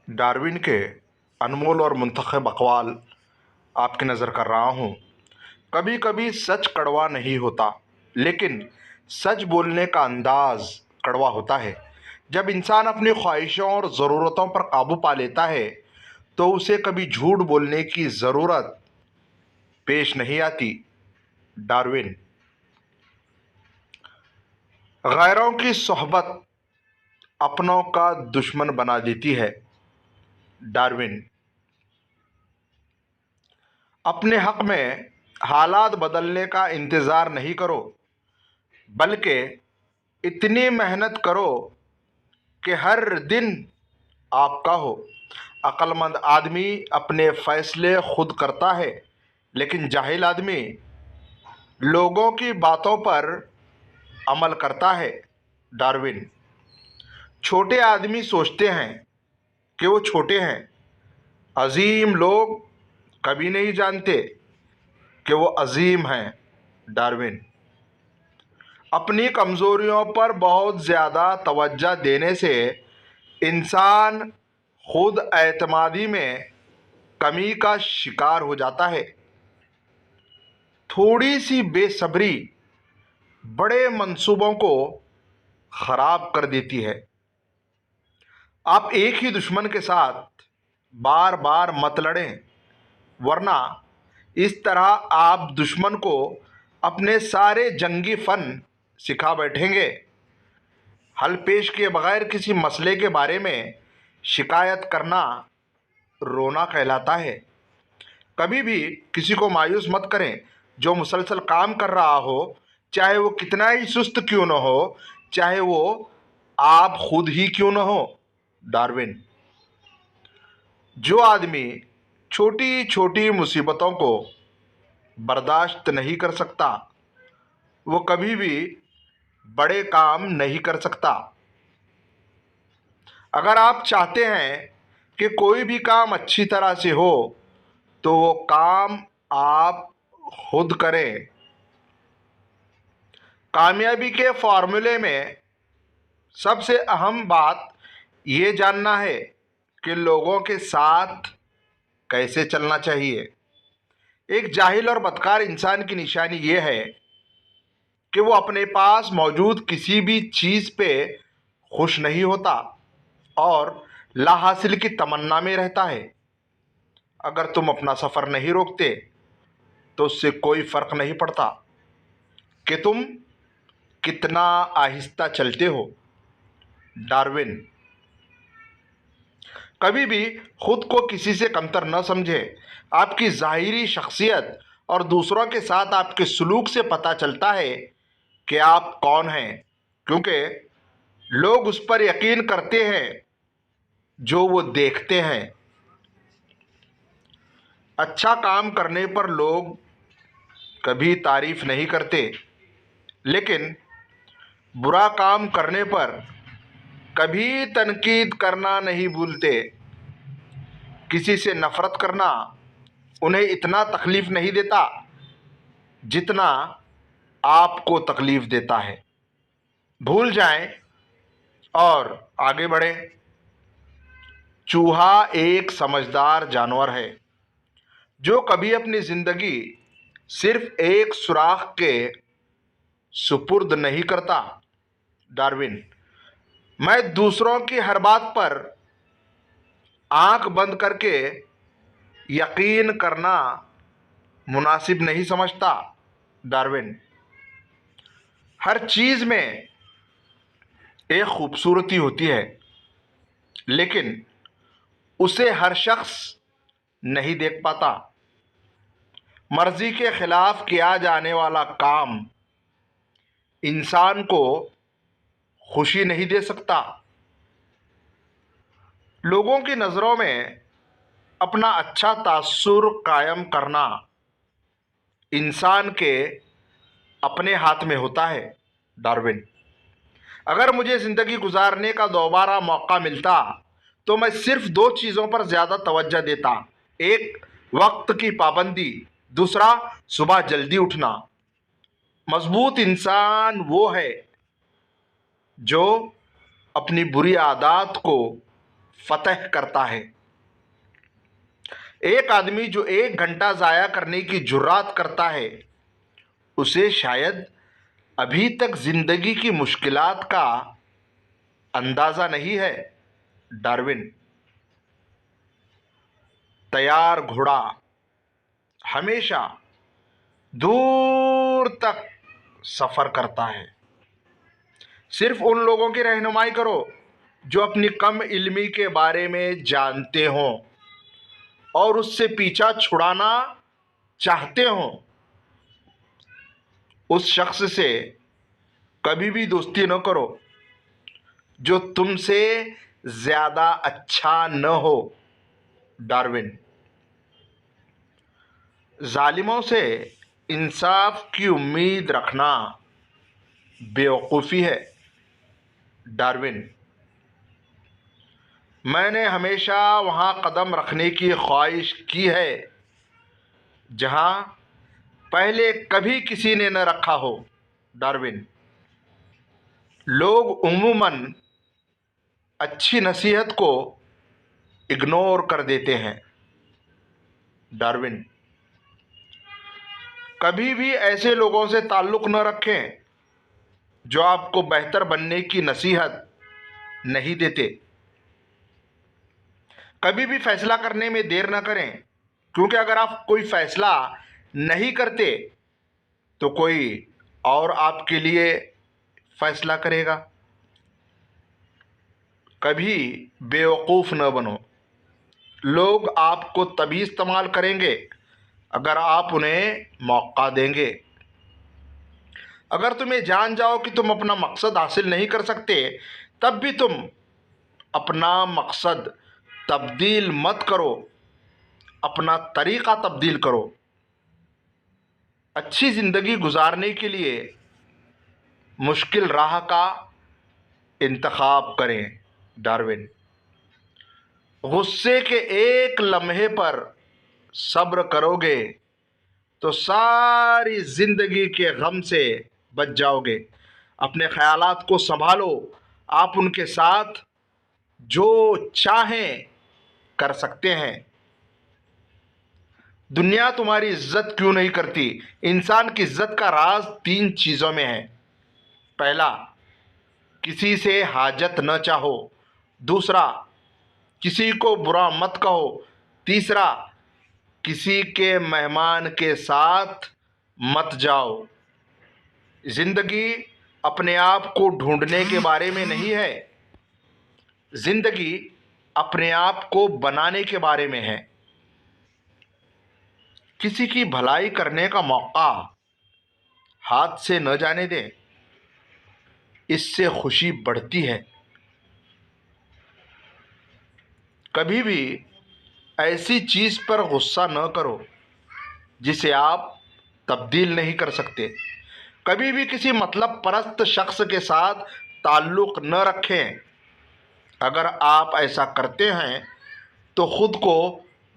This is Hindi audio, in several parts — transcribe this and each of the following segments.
डार्विन के अनमोल और मुंतखब अक़वाल आपकी नज़र कर रहा हूँ। कभी कभी सच कड़वा नहीं होता, लेकिन सच बोलने का अंदाज़ कड़वा होता है। जब इंसान अपनी ख्वाहिशों और ज़रूरतों पर काबू पा लेता है तो उसे कभी झूठ बोलने की ज़रूरत पेश नहीं आती। डार्विन। गैरों की सोहबत अपनों का दुश्मन बना देती है। डार्विन। अपने हक में हालात बदलने का इंतज़ार नहीं करो, बल्कि इतनी मेहनत करो कि हर दिन आपका हो। अक्लमंद आदमी अपने फैसले खुद करता है, लेकिन जाहिल आदमी लोगों की बातों पर अमल करता है। डार्विन। छोटे आदमी सोचते हैं कि वो छोटे हैं। अजीम लोग कभी नहीं जानते कि वो अजीम हैं। डार्विन। अपनी कमज़ोरियों पर बहुत ज़्यादा तवज्जो देने से इंसान खुद एतमादी में कमी का शिकार हो जाता है। थोड़ी सी बेसब्री बड़े मंसूबों को खराब कर देती है। आप एक ही दुश्मन के साथ बार बार मत लड़ें, वरना इस तरह आप दुश्मन को अपने सारे जंगी फन सिखा बैठेंगे। हल पेश किए बगैर किसी मसले के बारे में शिकायत करना रोना कहलाता है। कभी भी किसी को मायूस मत करें जो मुसलसल काम कर रहा हो, चाहे वो कितना ही सुस्त क्यों न हो, चाहे वो आप खुद ही क्यों न हो। डार्विन। जो आदमी छोटी छोटी मुसीबतों को बर्दाश्त नहीं कर सकता, वो कभी भी बड़े काम नहीं कर सकता। अगर आप चाहते हैं कि कोई भी काम अच्छी तरह से हो, तो वो काम आप खुद करें। कामयाबी के फॉर्मूले में सबसे अहम बात ये जानना है कि लोगों के साथ कैसे चलना चाहिए। एक जाहिल और बदकार इंसान की निशानी ये है कि वो अपने पास मौजूद किसी भी चीज़ पे खुश नहीं होता और लाहासिल की तमन्ना में रहता है। अगर तुम अपना सफ़र नहीं रोकते तो उससे कोई फ़र्क नहीं पड़ता कि तुम कितना आहिस्ता चलते हो। डार्विन। कभी भी खुद को किसी से कमतर न समझें। आपकी ज़ाहिरी शख्सियत और दूसरों के साथ आपके सलूक से पता चलता है कि आप कौन हैं, क्योंकि लोग उस पर यकीन करते हैं जो वो देखते हैं। अच्छा काम करने पर लोग कभी तारीफ नहीं करते, लेकिन बुरा काम करने पर कभी तनकीद करना नहीं भूलते। किसी से नफ़रत करना उन्हें इतना तकलीफ़ नहीं देता जितना आपको तकलीफ़ देता है। भूल जाएं और आगे बढ़ें। चूहा एक समझदार जानवर है जो कभी अपनी ज़िंदगी सिर्फ एक सुराख के सुपुर्द नहीं करता। डार्विन। मैं दूसरों की हर बात पर आंख बंद करके यकीन करना मुनासिब नहीं समझता। डार्विन। हर चीज़ में एक खूबसूरती होती है, लेकिन उसे हर शख्स नहीं देख पाता। मर्जी के खिलाफ किया जाने वाला काम इंसान को खुशी नहीं दे सकता। लोगों की नज़रों में अपना अच्छा तासुर कायम करना इंसान के अपने हाथ में होता है। डार्विन। अगर मुझे ज़िंदगी गुजारने का दोबारा मौका मिलता तो मैं सिर्फ दो चीज़ों पर ज़्यादा तवज्जो देता। एक, वक्त की पाबंदी। दूसरा, सुबह जल्दी उठना। मजबूत इंसान वो है जो अपनी बुरी आदत को फतह करता है। एक आदमी जो 1 घंटा ज़ाया करने की जुर्रात करता है, उसे शायद अभी तक जिंदगी की मुश्किलात का अंदाज़ा नहीं है। डार्विन। तैयार घोड़ा हमेशा दूर तक सफ़र करता है। सिर्फ उन लोगों की रहनुमाई करो जो अपनी कम इल्मी के बारे में जानते हों और उससे पीछा छुड़ाना चाहते हों। उस शख्स से कभी भी दोस्ती न करो जो तुमसे ज़्यादा अच्छा न हो। डार्विन। जालिमों से इंसाफ की उम्मीद रखना बेवकूफ़ी है। डार्विन। मैंने हमेशा वहाँ कदम रखने की ख्वाहिश की है जहाँ पहले कभी किसी ने न रखा हो। डार्विन। लोग उम्मूमन अच्छी नसीहत को इग्नोर कर देते हैं। डार्विन। कभी भी ऐसे लोगों से ताल्लुक़ न रखें जो आपको बेहतर बनने की नसीहत नहीं देते। कभी भी फैसला करने में देर न करें, क्योंकि अगर आप कोई फैसला नहीं करते तो कोई और आपके लिए फैसला करेगा। कभी बेवकूफ़ न बनो। लोग आपको तभी इस्तेमाल करेंगे अगर आप उन्हें मौका देंगे। अगर तुम ये जान जाओ कि तुम अपना मकसद हासिल नहीं कर सकते, तब भी तुम अपना मकसद तब्दील मत करो, अपना तरीक़ा तब्दील करो। अच्छी ज़िंदगी गुजारने के लिए मुश्किल राह का इंतखाब करें। डार्विन। गुस्से के एक लम्हे पर सब्र करोगे तो सारी ज़िंदगी के गम से बच जाओगे। अपने ख़यालात को संभालो। आप उनके साथ जो चाहें कर सकते हैं। दुनिया तुम्हारी इज्जत क्यों नहीं करती? इंसान की इज्जत का राज 3 चीज़ों में है। पहला, किसी से हाजत न चाहो। दूसरा, किसी को बुरा मत कहो। तीसरा, किसी के मेहमान के साथ मत जाओ। जिंदगी अपने आप को ढूंढने के बारे में नहीं है, जिंदगी अपने आप को बनाने के बारे में है। किसी की भलाई करने का मौका हाथ से न जाने दें, इससे खुशी बढ़ती है। कभी भी ऐसी चीज़ पर गुस्सा न करो जिसे आप तब्दील नहीं कर सकते। कभी भी किसी मतलब परस्त शख्स के साथ ताल्लुक़ न रखें। अगर आप ऐसा करते हैं तो खुद को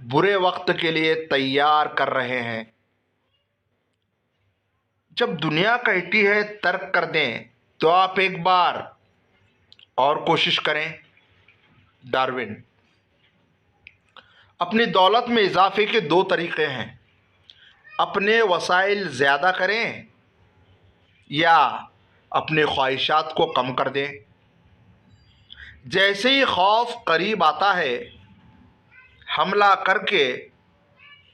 बुरे वक्त के लिए तैयार कर रहे हैं। जब दुनिया कहती है तर्क कर दें, तो आप एक बार और कोशिश करें। डार्विन। अपनी दौलत में इजाफे के 2 तरीक़े हैं। अपने वसाइल ज़्यादा करें या अपने ख्वाहिशात को कम कर दें। जैसे ही खौफ करीब आता है, हमला करके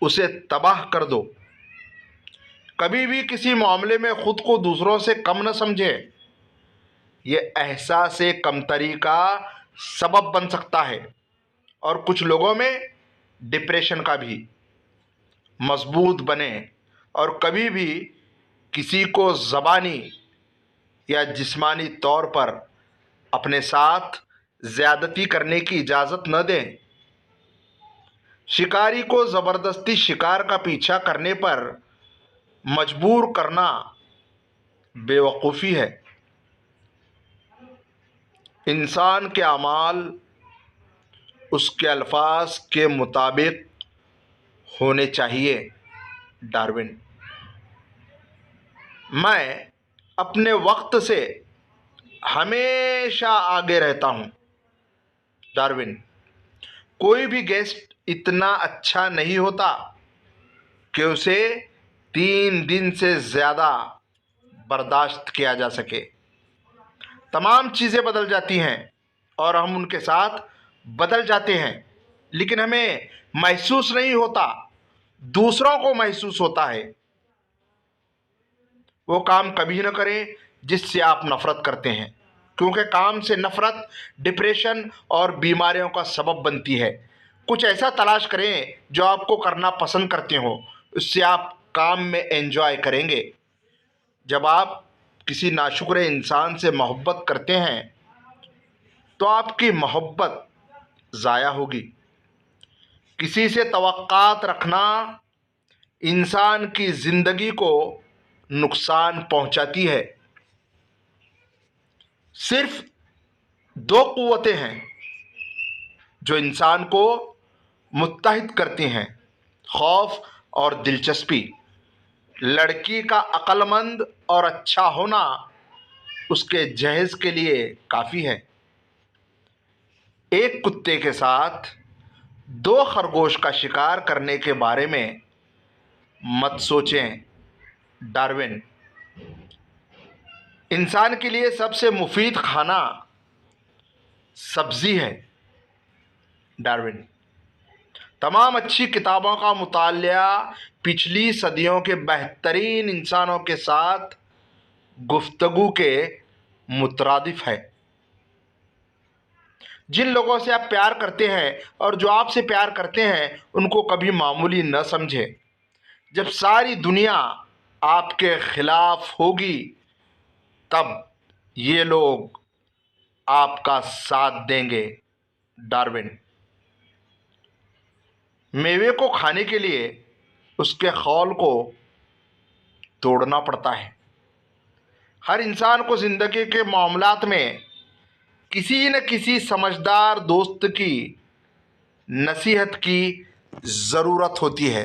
उसे तबाह कर दो। कभी भी किसी मामले में ख़ुद को दूसरों से कम न समझें। यह एहसास कमतरी का सबब बन सकता है और कुछ लोगों में डिप्रेशन का भी। मजबूत बने और कभी भी किसी को ज़बानी या जिस्मानी तौर पर अपने साथ ज़्यादती करने की इजाज़त न दें। शिकारी को ज़बरदस्ती शिकार का पीछा करने पर मजबूर करना बेवकूफ़ी है। इंसान के अमाल उसके अल्फाज के मुताबिक होने चाहिए। डार्विन। मैं अपने वक्त से हमेशा आगे रहता हूँ। डार्विन। कोई भी गेस्ट इतना अच्छा नहीं होता कि उसे 3 दिन से ज़्यादा बर्दाश्त किया जा सके। तमाम चीज़ें बदल जाती हैं और हम उनके साथ बदल जाते हैं, लेकिन हमें महसूस नहीं होता, दूसरों को महसूस होता है। वो काम कभी न करें जिससे आप नफरत करते हैं, क्योंकि काम से नफरत डिप्रेशन और बीमारियों का सबब बनती है। कुछ ऐसा तलाश करें जो आपको करना पसंद करते हो, उससे आप काम में एंजॉय करेंगे। जब आप किसी नाशुक्र इंसान से मोहब्बत करते हैं तो आपकी मोहब्बत ज़ाया होगी। किसी से तवक्कात रखना इंसान की ज़िंदगी को नुकसान पहुंचाती है। सिर्फ 2 कुव्वतें हैं जो इंसान को मुत्तहिद करती हैं, खौफ और दिलचस्पी। लड़की का अक्लमंद और अच्छा होना उसके जहेज के लिए काफ़ी है। एक कुत्ते के साथ 2 खरगोश का शिकार करने के बारे में मत सोचें। डार्विन। इंसान के लिए सबसे मुफीद खाना सब्जी है। डार्विन। तमाम अच्छी किताबों का मुतालिया पिछली सदियों के बेहतरीन इंसानों के साथ गुफ्तगू के मुतरादिफ है। जिन लोगों से आप प्यार करते हैं और जो आपसे प्यार करते हैं, उनको कभी मामूली न समझें। जब सारी दुनिया आपके खिलाफ होगी, तब ये लोग आपका साथ देंगे। डार्विन। मेवे को खाने के लिए उसके खौल को तोड़ना पड़ता है। हर इंसान को ज़िंदगी के मामलात में किसी न किसी समझदार दोस्त की नसीहत की ज़रूरत होती है।